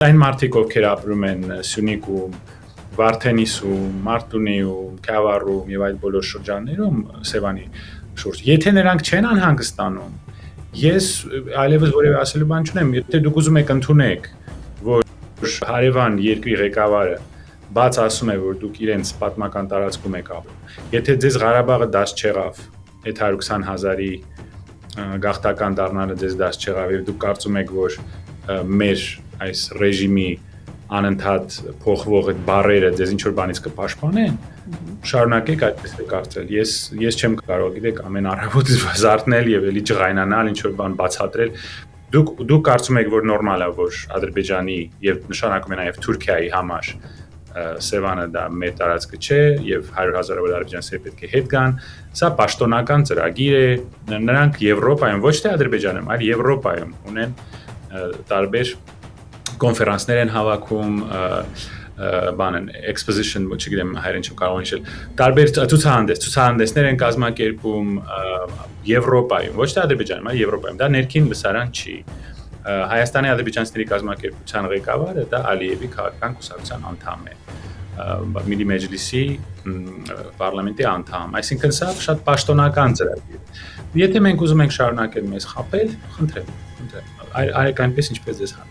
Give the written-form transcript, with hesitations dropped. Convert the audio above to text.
Այն մարդիկ, ովքեր ապրում են Սյունիքում, Վարդենիսում, Մարտունիում, Քյավառում եւ այդ բոլոր շրջաններում Սևանի շուրջ, եթե նրանք չեն անհանգստանում, ես այլևս որևէ ասելու բան չունեմ, եթե դուք ուզում եք ընդունեք, որ հարևան երկրի ղեկավարը բաց ասում է, որ դուք իրենց պատմական տարածքում եք ապրում, եթե ձեզ Ղարաբաղը դաս չեղավ, այդ 120,000-ի գաղթական դառնալը ձեզ դաս չեղավ եւ դուք կարծում եք, որ մեր այս ռեժիմի անընդհատ փոխվող այդ բառերը ձեզ ինչ որ բանից կպաշտպանեն, շարունակեք այդպես կարծել։ Ես չեմ կարող, գիտեք, ամեն առավոտ զարթնել եւ էլի ջղայնանալ, ինչ որ բան բացատրել։ Դուք կարծում եք, որ նորմալ է, որ Ադրբեջանի եւ նշանակում է նաեւ Թուրքիայի համար Սևանը դա մեր տարածքը չէ եւ 100,000-ավոր ադրբեջանցիներ պետք է հետ գան։ Սա պաշտոնական ծրագիր է։ Նրանք Եվրոպայում, ոչ թե Ադրբեջանում, այլ Եվրոպայում ունեն տարբեր կոնֆերանսներ են հավաքում, exposition, չգիտեմ հայերեն չեմ կարող նշել, տարբեր ցուցահանդեսներ են կազմակերպում Եվրոպայում, ոչ թե Ադրբեջանում, այլ Եվրոպայում։ Դա ներքին լսարան չի։ Հայաստանի ադրբեջանցիների կազմակերպության ղեկավարը դա Ալիևի քաղաքական կուսակցության անդամ է, Միլի Մեջլիսի պարլամենտի անդամ, այսինքն սա շատ պաշտոնական ծրագիր է։ Եթե մենք ուզում ենք շարունակել մեզ խաբել, խնդրեմ, արեք այնպես ինչպես ձեզ հարմար։